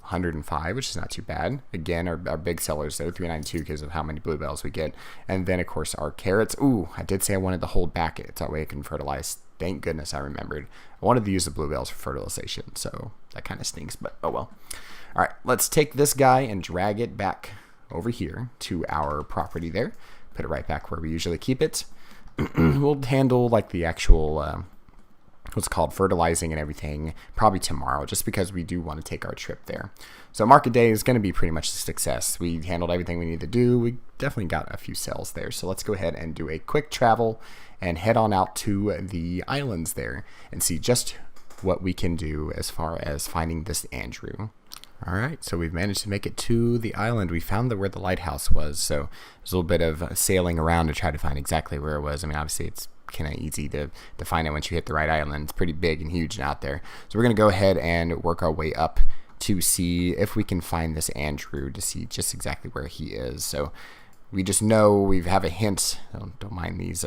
105, which is not too bad. Again, our big sellers there, 392 because of how many bluebells we get. And then, of course, our carrots. Ooh, I did say I wanted to hold back it. That way I can fertilize. Thank goodness I remembered. I wanted to use the bluebells for fertilization, so that kind of stinks, but oh well. All right, let's take this guy and drag it back over here to our property there. Put it right back where we usually keep it. We'll handle like the actual what's called fertilizing and everything probably tomorrow, just because we do want to take our trip there. So market day is going to be pretty much a success. We handled everything we need to do. We definitely got a few sales there. So let's go ahead and do a quick travel and head on out to the islands there and see just what we can do as far as finding this Andrew. All right, so we've managed to make it to the island. We found where the lighthouse was, so there's a little bit of sailing around to try to find exactly where it was. I mean, obviously it's kind of easy to find it once you hit the right island. It's pretty big and huge out there. So we're going to go ahead and work our way up to see if we can find this Andrew, to see just exactly where he is. So we just know we have a hint. Don't mind these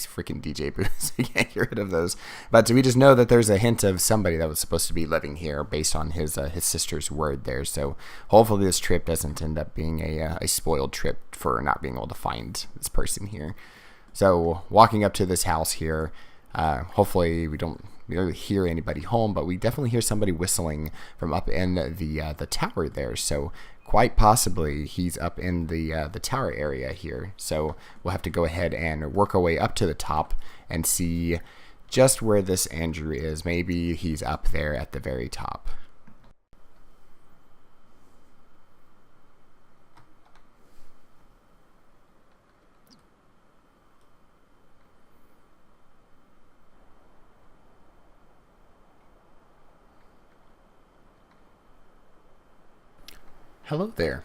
freaking DJ booths. We can't get rid of those. But we just know that there's a hint of somebody that was supposed to be living here based on his sister's word there. So hopefully this trip doesn't end up being a spoiled trip for not being able to find this person here. So walking up to this house here, hopefully we don't really hear anybody home, but we definitely hear somebody whistling from up in the tower there. So quite possibly he's up in the tower area here. So we'll have to go ahead and work our way up to the top and see just where this Andrew is. Maybe he's up there at the very top. Hello there.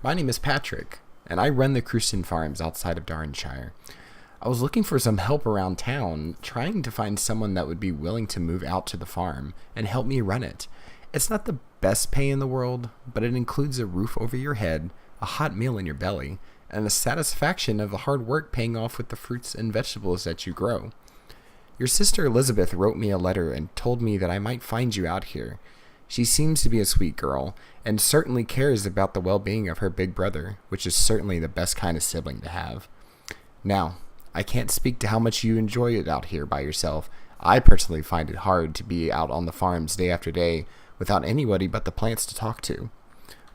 My name is Patrick, and I run the Cruisten Farms outside of Darnshire. I was looking for some help around town, trying to find someone that would be willing to move out to the farm and help me run it. It's not the best pay in the world, but it includes a roof over your head, a hot meal in your belly, and the satisfaction of the hard work paying off with the fruits and vegetables that you grow. Your sister Elizabeth wrote me a letter and told me that I might find you out here. She seems to be a sweet girl, and certainly cares about the well-being of her big brother, which is certainly the best kind of sibling to have. Now, I can't speak to how much you enjoy it out here by yourself. I personally find it hard to be out on the farms day after day without anybody but the plants to talk to.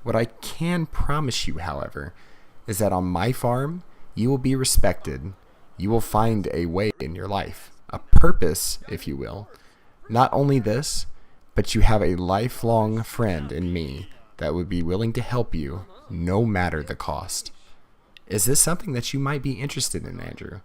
What I can promise you, however, is that on my farm, you will be respected. You will find a way in your life, a purpose, if you will. Not only this, but you have a lifelong friend in me that would be willing to help you no matter the cost. Is this something that you might be interested in, Andrew?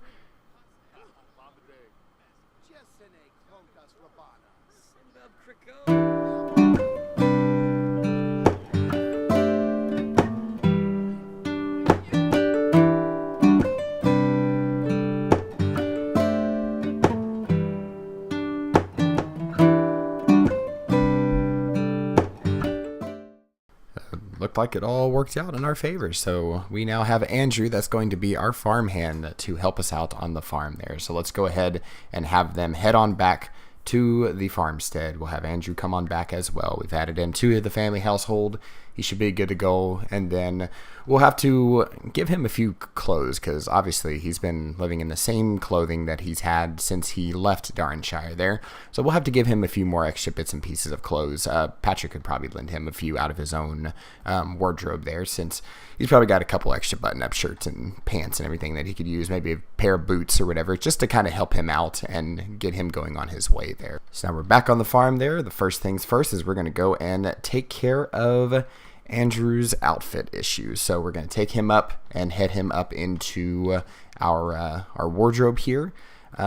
Looked like it all worked out in our favor. So we now have Andrew that's going to be our farm hand to help us out on the farm there. So let's go ahead and have them head on back to the farmstead. We'll have Andrew come on back as well. We've added him to the family household. He should be good to go. And then we'll have to give him a few clothes because obviously he's been living in the same clothing that he's had since he left Darrenshire there. So we'll have to give him a few more extra bits and pieces of clothes. Patrick could probably lend him a few out of his own wardrobe there, since he's probably got a couple extra button-up shirts and pants and everything that he could use, maybe a pair of boots or whatever, just to kind of help him out and get him going on his way there. So now we're back on the farm there. The first things first is we're going to go and take care of Andrew's outfit issues. So we're going to take him up and head him up into our wardrobe here. We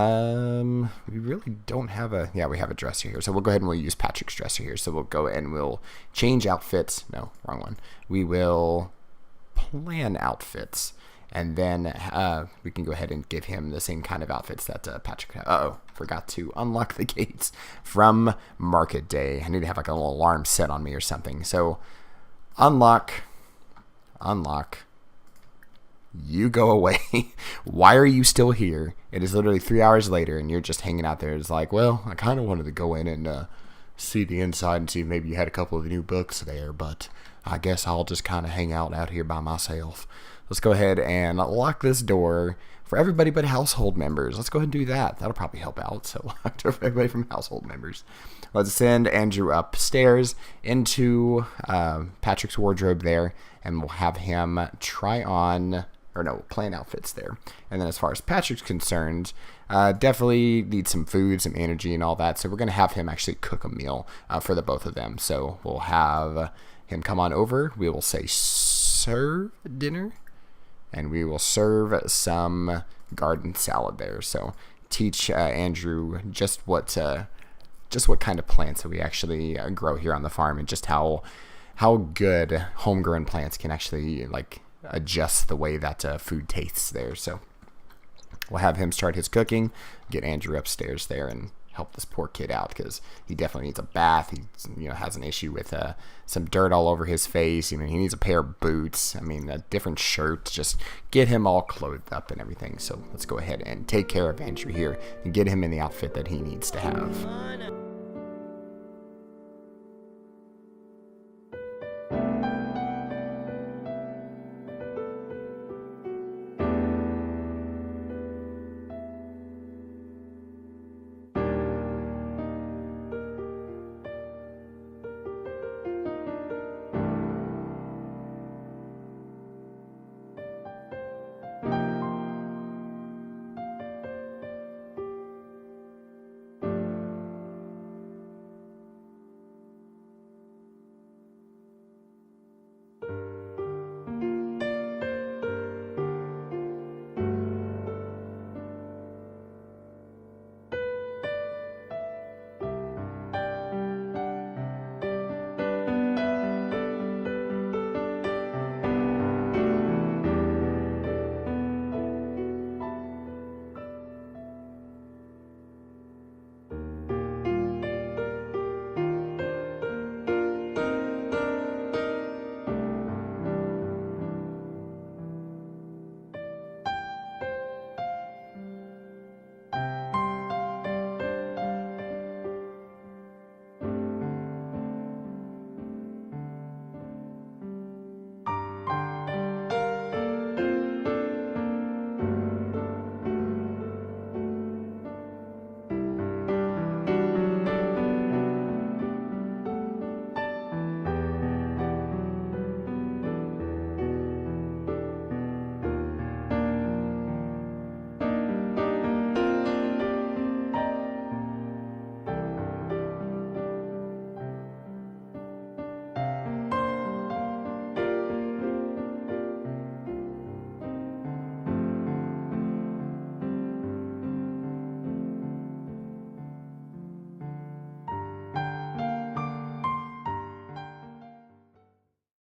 really don't have we have a dresser here. So we'll go ahead and we'll use Patrick's dresser here. So we'll go and we'll change outfits. No, wrong one. We will plan outfits. And then we can go ahead and give him the same kind of outfits that Patrick had. Uh-oh, forgot to unlock the gates from market day. I need to have like a little alarm set on me or something. So unlock. You go away. Why are you still here? It is literally 3 hours later and you're just hanging out there. It's like, well, I kind of wanted to go in and see the inside and see if maybe you had a couple of new books there, but I guess I'll just kind of hang out here by myself. Let's go ahead and lock this door for everybody but household members. Let's go ahead and do that. That'll probably help out. So locked door for everybody from household members. Let's send Andrew upstairs into Patrick's wardrobe there, and we'll have him plan outfits there. And then as far as Patrick's concerned, definitely need some food, some energy and all that. So we're going to have him actually cook a meal for the both of them. So we'll have him come on over. We will say serve dinner. And we will serve some garden salad there. So teach Andrew just what kind of plants that we actually grow here on the farm, and just how good homegrown plants can actually like adjust the way that food tastes there. So we'll have him start his cooking, get Andrew upstairs there, and help this poor kid out because he definitely needs a bath. He has an issue with some dirt all over his face. He needs a pair of boots. A different shirt. Just get him all clothed up and everything. So let's go ahead and take care of Andrew here and get him in the outfit that he needs to have.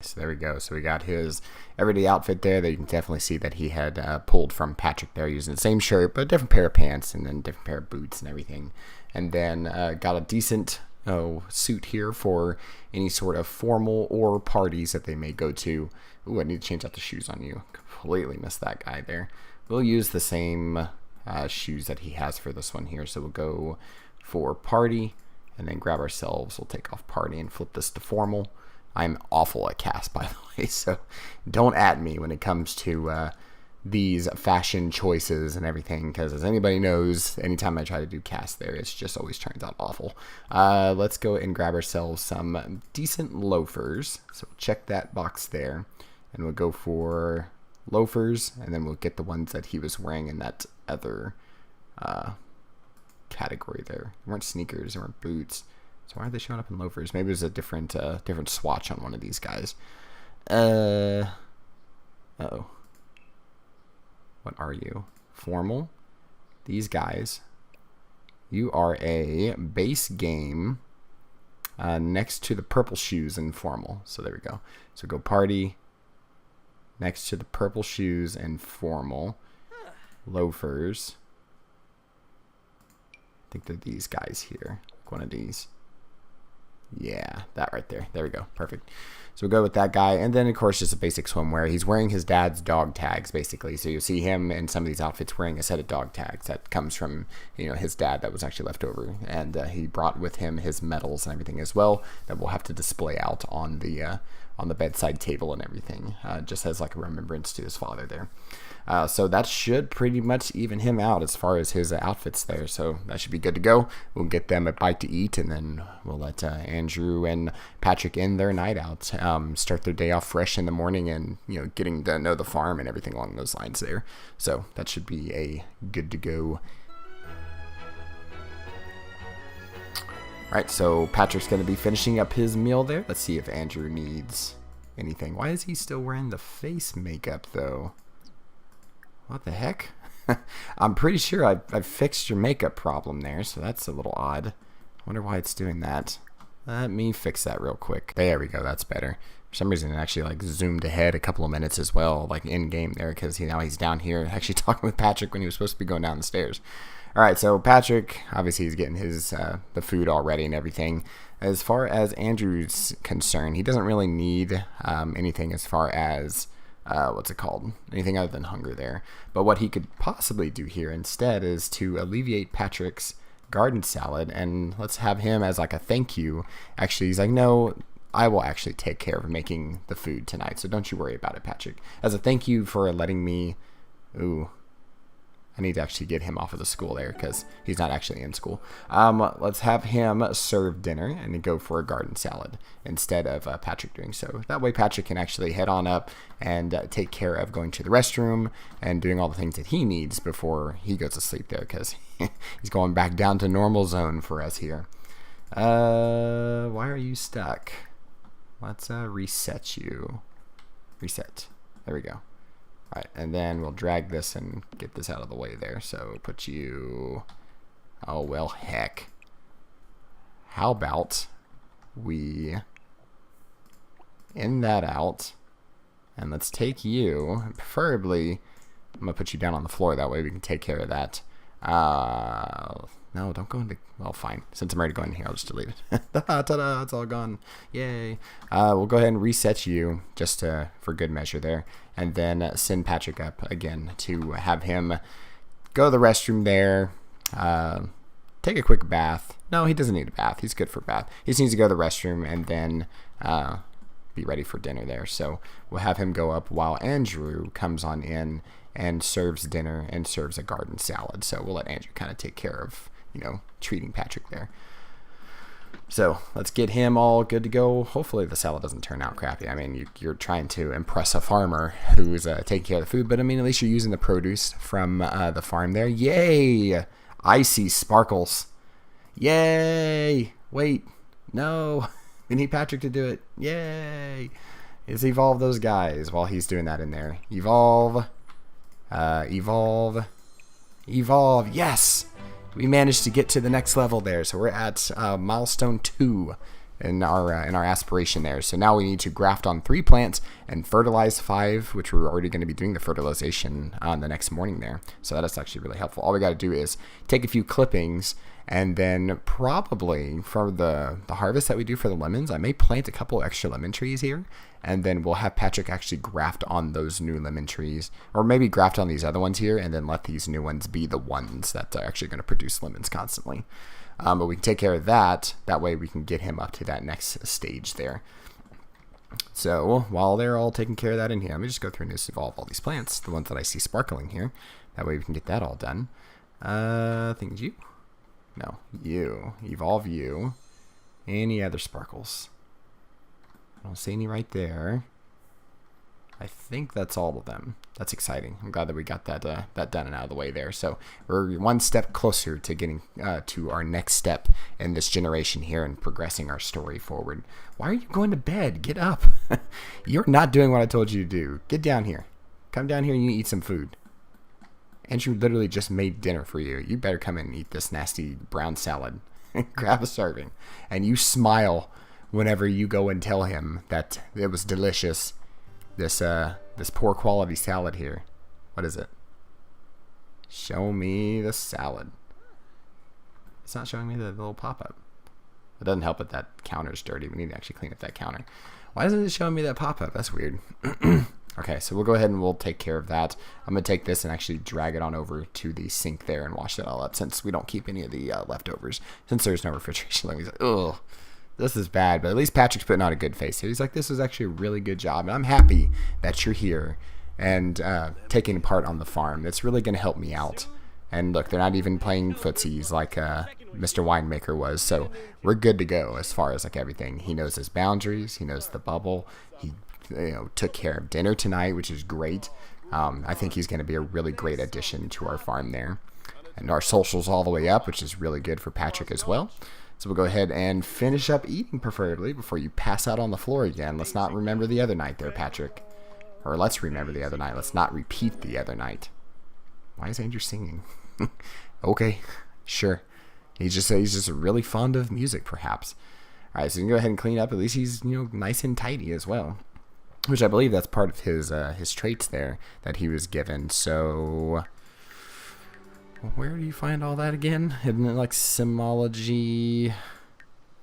So there we go. So we got his everyday outfit there that you can definitely see that he had pulled from Patrick there, using the same shirt, but a different pair of pants and then different pair of boots and everything. And then got a decent suit here for any sort of formal or parties that they may go to. Ooh, I need to change out the shoes on you. Completely missed that guy there. We'll use the same shoes that he has for this one here. So we'll go for party, and then grab ourselves. We'll take off party and flip this to formal. I'm awful at cast, by the way, so don't at me when it comes to these fashion choices and everything, because as anybody knows, anytime I try to do cast there, it just always turns out awful. Let's go and grab ourselves some decent loafers. So check that box there, and we'll go for loafers, and then we'll get the ones that he was wearing in that other category there. They weren't sneakers, they weren't boots. So why are they showing up in loafers? Maybe there's a different swatch on one of these guys. Uh-oh. What are you? Formal? These guys. You are a base game next to the purple shoes in formal. So there we go. So go party next to the purple shoes and formal. Loafers. I think they're these guys here. Like one of these. Yeah, that right there. There we go. Perfect. So we'll go with that guy. And then, of course, just a basic swimwear. He's wearing his dad's dog tags, basically. So you'll see him in some of these outfits wearing a set of dog tags that comes from, his dad that was actually left over. And he brought with him his medals and everything as well that we'll have to display out on the bedside table and everything, just as like a remembrance to his father there. So that should pretty much even him out as far as his outfits there. So that should be good to go. We'll get them a bite to eat, and then we'll let Andrew and Patrick end their night out, start their day off fresh in the morning, and getting to know the farm and everything along those lines there. So that should be a good to go. Alright, so Patrick's going to be finishing up his meal there. Let's see if Andrew needs anything. Why is he still wearing the face makeup, though? What the heck? I'm pretty sure I've fixed your makeup problem there, so that's a little odd. I wonder why it's doing that. Let me fix that real quick. There we go, that's better. For some reason, it actually zoomed ahead a couple of minutes as well, in game there, because now he's down here actually talking with Patrick when he was supposed to be going down the stairs. Alright, so Patrick, obviously he's getting his the food already and everything. As far as Andrew's concerned, he doesn't really need anything as far as, anything other than hunger there. But what he could possibly do here instead is to alleviate Patrick's garden salad, and let's have him as a thank you. Actually, he's like, no, I will actually take care of making the food tonight, so don't you worry about it, Patrick. As a thank you for letting me... Ooh. I need to actually get him off of the school there because he's not actually in school. Let's have him serve dinner and go for a garden salad instead of Patrick doing so. That way Patrick can actually head on up and take care of going to the restroom and doing all the things that he needs before he goes to sleep there, because he's going back down to normal zone for us here. Why are you stuck? Let's reset you. Reset. There we go. Alright, and then we'll drag this and get this out of the way there. So put you... Oh, well, heck. How about we end that out, and let's take you, preferably, I'm going to put you down on the floor, that way we can take care of that. No, don't go into... Well, fine. Since I'm already going in here, I'll just delete it. Ta-da! It's all gone. Yay. We'll go ahead and reset you, just for good measure there. And then send Patrick up again to have him go to the restroom there. Take a quick bath. No, he doesn't need a bath. He's good for a bath. He just needs to go to the restroom and then be ready for dinner there. So we'll have him go up while Andrew comes on in and serves dinner and serves a garden salad. So we'll let Andrew kind of take care of, treating Patrick there. So let's get him all good to go. Hopefully the salad doesn't turn out crappy. I mean, you're trying to impress a farmer who's taking care of the food, but I mean, at least you're using the produce from the farm there. Yay! Icy sparkles. Yay! Wait, no. We need Patrick to do it. Yay! Let's evolve those guys while he's doing that in there. Evolve. Evolve. Evolve. Yes! We managed to get to the next level there. So we're at milestone 2 in our aspiration there. So now we need to graft on 3 plants and fertilize 5, which we're already going to be doing the fertilization on the next morning there. So that is actually really helpful. All we got to do is take a few clippings, and then probably for the harvest that we do for the lemons, I may plant a couple extra lemon trees here, and then we'll have Patrick actually graft on those new lemon trees, or maybe graft on these other ones here, and then let these new ones be the ones that are actually going to produce lemons constantly. But we can take care of that. That way we can get him up to that next stage there. So while they're all taking care of that in here, let me just go through and just evolve all these plants, the ones that I see sparkling here. That way we can get that all done. I think you. No, you. Evolve you. Any other sparkles? I don't see any right there. I think that's all of them. That's exciting. I'm glad that we got that done and out of the way there. So we're one step closer to getting to our next step in this generation here and progressing our story forward. Why are you going to bed? Get up. You're not doing what I told you to do. Get down here. Come down here and you eat some food. Andrew literally just made dinner for you. You better come in and eat this nasty brown salad. Grab a serving. And you smile whenever you go and tell him that it was delicious. This poor quality salad here. What is it? Show me the salad. It's not showing me the little pop-up. It doesn't help that that counter's dirty. We need to actually clean up that counter. Why isn't it showing me that pop-up? That's weird. Okay, so we'll go ahead and we'll take care of that. I'm going to take this and actually drag it on over to the sink there and wash it all up since we don't keep any of the leftovers. Since there's no refrigeration. Like, ugh. This is bad, but at least Patrick's putting on a good face here. He's like, this was actually a really good job, and I'm happy that you're here and taking part on the farm. It's really going to help me out. And look, they're not even playing footsies like Mr. Winemaker was, so we're good to go as far as like everything. He knows his boundaries. He knows the bubble. He took care of dinner tonight, which is great. I think he's going to be a really great addition to our farm there. And our social's all the way up, which is really good for Patrick as well. So we'll go ahead and finish up eating, preferably, before you pass out on the floor again. Let's not remember the other night there, Patrick. Or let's remember the other night. Let's not repeat the other night. Why is Andrew singing? Okay, sure. He's just really fond of music, perhaps. All right, so you can go ahead and clean up. At least he's nice and tidy as well, which I believe that's part of his traits there that he was given. So where do you find all that again? Isn't it like Simology,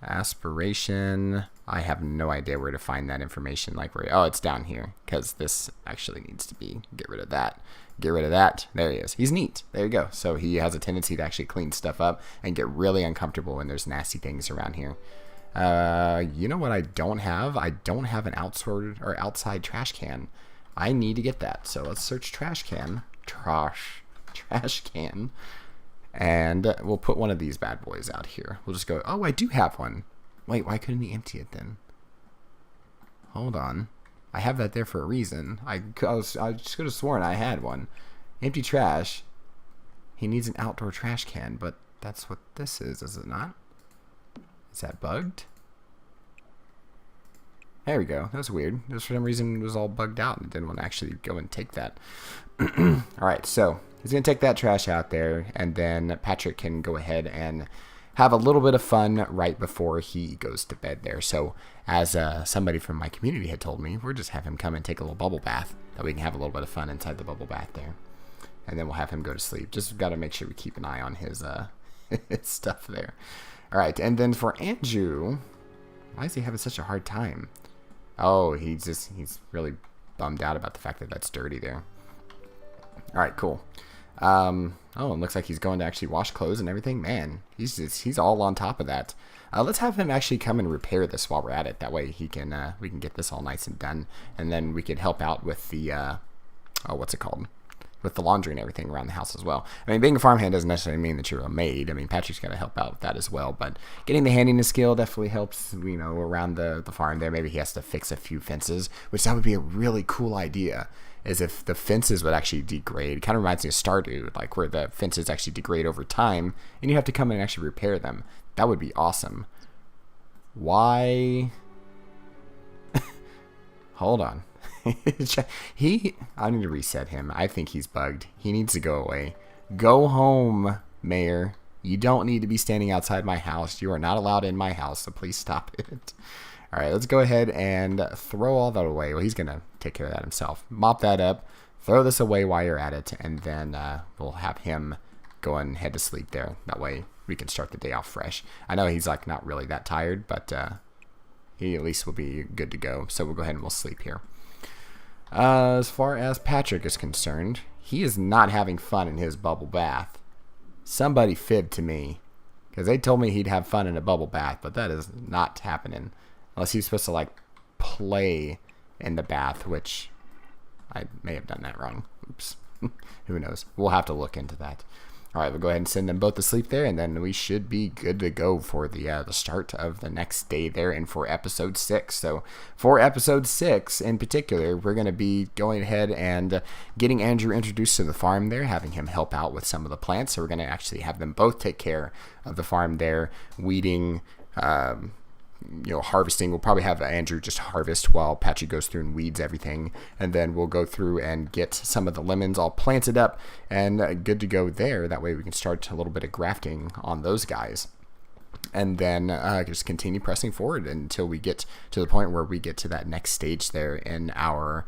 Aspiration? I have no idea where to find that information. Like oh, it's down here because this actually needs to be. Get rid of that. Get rid of that. There he is. He's neat. There you go. So he has a tendency to actually clean stuff up and get really uncomfortable when there's nasty things around here. You know what I don't have? I don't have an outside trash can. I need to get that. So let's search trash can. Trash can, and we'll put one of these bad boys out here. We'll just go, oh, I do have one. Wait, why couldn't he empty it then? Hold on. I have that there for a reason. I just could have sworn I had one. Empty trash. He needs an outdoor trash can, but that's what this is it not? Is that bugged? There we go. That was weird. Just for some reason it was all bugged out and didn't want to actually go and take that. Alright, so he's going to take that trash out there, and then Patrick can go ahead and have a little bit of fun right before he goes to bed there. So as somebody from my community had told me, we'll just have him come and take a little bubble bath, that we can have a little bit of fun inside the bubble bath there. And then we'll have him go to sleep. Just got to make sure we keep an eye on his his stuff there. Alright, and then for Andrew, why is he having such a hard time? Oh, he's really bummed out about the fact that that's dirty there. Alright, cool. Oh, it looks like he's going to actually wash clothes and everything. Man, he's all on top of that. Let's have him actually come and repair this while we're at it. That way we can get this all nice and done, and then we could help out with the what's it called? With the laundry and everything around the house as well. I mean, being a farmhand doesn't necessarily mean that you're a maid. I mean, Patrick's got to help out with that as well. But getting the handiness skill definitely helps, around the farm there. Maybe he has to fix a few fences, which that would be a really cool idea, is if the fences would actually degrade. It kind of reminds me of Stardew, like where the fences actually degrade over time, and you have to come in and actually repair them. That would be awesome. Why? Hold on. I need to reset him. I think he's bugged. He needs to go away. Go home, Mayor. You don't need to be standing outside my house. You are not allowed in my house, so please stop it. All right, let's go ahead and throw all that away. Well, he's going to take care of that himself. Mop that up. Throw this away while you're at it, and then we'll have him go and head to sleep there. That way we can start the day off fresh. I know he's like not really that tired, but he at least will be good to go. So we'll go ahead and we'll sleep here. As far as Patrick is concerned, he is not having fun in his bubble bath. Somebody fibbed to me. Because they told me he'd have fun in a bubble bath, but that is not happening. Unless he's supposed to, like, play in the bath, which I may have done that wrong. Oops. Who knows? We'll have to look into that. All right, we'll go ahead and send them both to sleep there, and then we should be good to go for the start of the next day there and for episode 6. So for episode 6 in particular, we're going to be going ahead and getting Andrew introduced to the farm there, having him help out with some of the plants. So we're going to actually have them both take care of the farm there, weeding, harvesting. We'll probably have Andrew just harvest while Patrick goes through and weeds everything, and then we'll go through and get some of the lemons all planted up and good to go there. That way we can start a little bit of grafting on those guys, and then just continue pressing forward until we get to the point where we get to that next stage there in our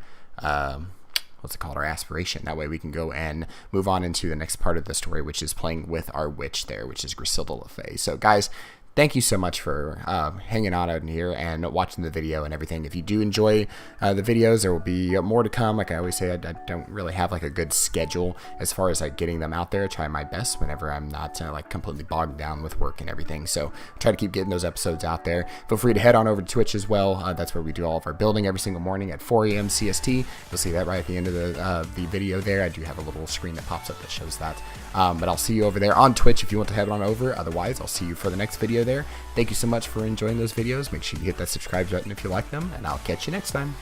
what's it called, our aspiration. That way we can go and move on into the next part of the story, which is playing with our witch there, which is Griselda Le Fay. So guys, thank you so much for hanging out in here and watching the video and everything. If you do enjoy the videos, there will be more to come. Like I always say, I don't really have like a good schedule as far as like getting them out there. I try my best whenever I'm not like completely bogged down with work and everything. So try to keep getting those episodes out there. Feel free to head on over to Twitch as well. That's where we do all of our building every single morning at 4 a.m. CST. You'll see that right at the end of the video there. I do have a little screen that pops up that shows that. But I'll see you over there on Twitch if you want to head on over. Otherwise, I'll see you for the next video there. Thank you so much for enjoying those videos. Make sure you hit that subscribe button if you like them, and I'll catch you next time.